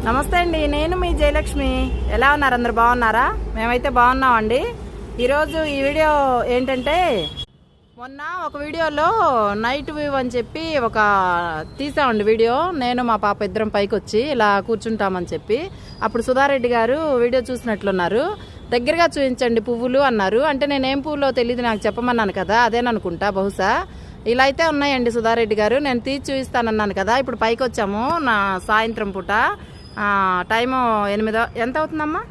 నమస్తే అండి, నేను మీ జయలక్ష్మి. ఎలా ఉన్నారు? అందరు బాగున్నారా? మేమైతే బాగున్నామండి. ఈరోజు ఈ వీడియో ఏంటంటే, మొన్న ఒక వీడియోలో నైట్ వ్యూ అని చెప్పి ఒక తీసామండి వీడియో. నేను మా పాప ఇద్దరం పైకి వచ్చి ఇలా కూర్చుంటామని చెప్పి, అప్పుడు సుధారెడ్డి గారు వీడియో చూసినట్లున్నారు. దగ్గరగా చూపించండి పువ్వులు అన్నారు. అంటే నేనేం పువ్వులో తెలియదు, నాకు చెప్పమన్నాను కదా, అదేననుకుంటా బహుశా. ఇలా అయితే ఉన్నాయండి సుధారెడ్డి గారు. నేను తీసి చూపిస్తానన్నాను కదా. ఇప్పుడు పైకి వచ్చాము నా సాయంత్రం పూట. టైము 8 ఎంత అవుతుందమ్మా?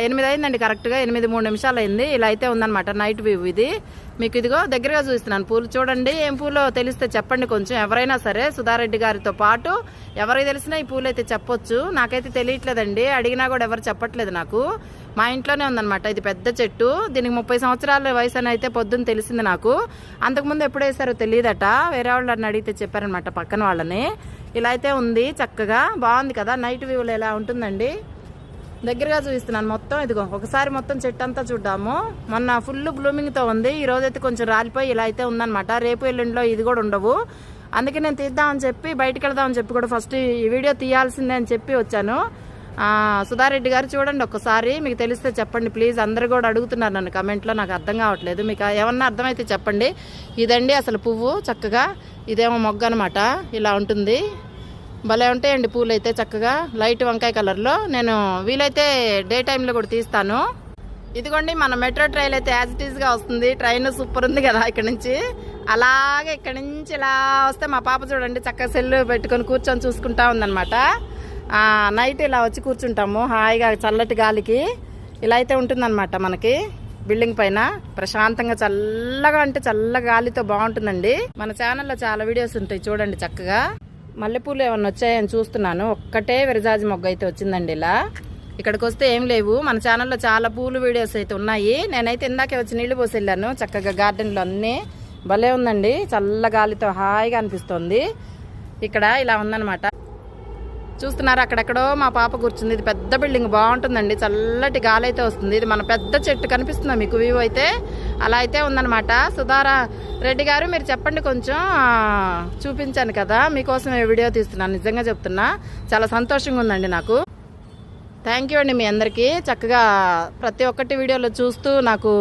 8 అయిందండి, కరెక్ట్గా 8:03 అయింది. ఇలా అయితే ఉందన్నమాట నైట్ వ్యూ. ఇది మీకు ఇదిగో దగ్గరగా చూస్తున్నాను పూలు. చూడండి, ఏం పూలో తెలిస్తే చెప్పండి కొంచెం. ఎవరైనా సరే సుధారెడ్డి గారితో పాటు ఎవరికి తెలిసినా ఈ పూలు అయితే చెప్పొచ్చు. నాకైతే తెలియట్లేదండి, అడిగినా కూడా ఎవరు చెప్పట్లేదు నాకు. మా ఇంట్లోనే ఉందన్నమాట. ఇది పెద్ద చెట్టు, దీనికి 30 సంవత్సరాల వయసు అని అయితే పొద్దున్న తెలిసింది నాకు. అంతకుముందు ఎప్పుడు వేసారో తెలియదట, వేరే వాళ్ళని అడిగితే చెప్పారనమాట పక్కన వాళ్ళని. ఇలా అయితే ఉంది, చక్కగా బాగుంది కదా. నైట్ వ్యూలో ఎలా ఉంటుందండి, దగ్గరగా చూపిస్తున్నాను మొత్తం. ఇదిగో ఒకసారి మొత్తం చెట్టు అంతా చూద్దాము. మొన్న ఫుల్ బ్లూమింగ్తో ఉంది, ఈ రోజైతే కొంచెం రాలిపోయి ఇలా అయితే ఉందన్నమాట. రేపు ఎల్లుండిలో ఇది కూడా ఉండవు. అందుకే నేను తీద్దామని చెప్పి, బయటకు వెళ్దామని చెప్పి కూడా ఫస్ట్ ఈ వీడియో తీయాల్సిందే అని చెప్పి వచ్చాను. సుధారెడ్డి గారు చూడండి ఒక్కసారి, మీకు తెలిస్తే చెప్పండి ప్లీజ్. అందరు కూడా అడుగుతున్నారు నన్ను కమెంట్లో, నాకు అర్థం కావట్లేదు. మీకు ఏమన్నా అర్థమైతే చెప్పండి. ఇదండి అసలు పువ్వు, చక్కగా ఇదేమో మొగ్గ అనమాట. ఇలా ఉంటుంది, భలే ఉంటాయండి పూలు అయితే చక్కగా లైట్ వంకాయ కలర్లో. నేను వీలైతే డే టైంలో కూడా తీస్తాను. ఇదిగోండి మన మెట్రో ట్రైన్ అయితే యాజ్ ఇట్ ఈస్గా వస్తుంది. ట్రైన్ సూపర్ ఉంది కదా ఇక్కడ నుంచి. అలాగే ఇక్కడ నుంచి ఇలా వస్తే మా పాప చూడండి చక్కగా సెల్లు పెట్టుకొని కూర్చొని చూసుకుంటా ఉందన్నమాట. నైట్ ఇలా వచ్చి కూర్చుంటాము హాయిగా చల్లటి గాలికి. ఇలా అయితే ఉంటుందన్నమాట మనకి బిల్డింగ్ పైన ప్రశాంతంగా, చల్లగా అంటే చల్ల గాలితో బాగుంటుందండి. మన ఛానల్లో చాలా వీడియోస్ ఉంటాయి చూడండి చక్కగా. మల్లెపూలు ఏమన్నా వచ్చాయని చూస్తున్నాను. ఒక్కటే విరజాజి మొగ్గ అయితే వచ్చిందండి. ఇలా ఇక్కడికి వస్తే ఏం లేవు. మన ఛానల్లో చాలా పూలు వీడియోస్ అయితే ఉన్నాయి. నేనైతే ఇందాకే వచ్చి నీళ్లు పోసి వెళ్ళాను చక్కగా గార్డెన్లో. అన్నీ భలే ఉందండి, చల్ల గాలితో హాయిగా అనిపిస్తుంది. ఇక్కడ ఇలా ఉందన్నమాట, చూస్తున్నారు. అక్కడెక్కడో మా పాప కూర్చుంది. ఇది పెద్ద బిల్డింగ్, బాగుంటుందండి, చల్లటి గాలి అయితే వస్తుంది. ఇది మన పెద్ద చెట్టు కనిపిస్తుందా మీకు వ్యూ అయితే? అలా అయితే ఉందన్నమాట. సుధారా రెడ్డి గారు మీరు చెప్పండి కొంచెం, చూపించాను కదా మీకోసం ఈ వీడియో తీస్తున్నాను. నిజంగా చెప్తున్నా, చాలా సంతోషంగా ఉందండి నాకు. థ్యాంక్ యూ అండి మీ అందరికీ. చక్కగా ప్రతి ఒక్కటి వీడియోలో చూస్తూ నాకు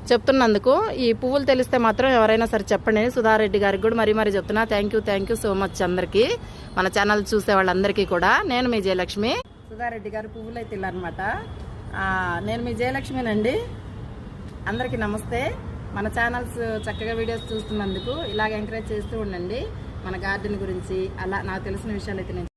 చెప్తున్నందుకు. ఈ పువ్వులు తెలిస్తే మాత్రం ఎవరైనా సరే చెప్పండి. సుధారెడ్డి గారికి కూడా మరీ చెప్తున్నా. థ్యాంక్ యూ సో మచ్ అందరికీ, మన ఛానల్ చూసే వాళ్ళందరికీ కూడా. నేను మీ జయలక్ష్మి. సుధారెడ్డి గారు పువ్వులు అయితే ఇలా అనమాట. నేను మీ జయలక్ష్మినండి. అందరికీ నమస్తే. మన ఛానల్స్ చక్కగా వీడియోస్ చూస్తున్నందుకు ఇలాగ ఎంకరేజ్ చేస్తూ ఉండండి. మన గార్డెన్ గురించి అలా నాకు తెలిసిన విషయాలు అయితే నేను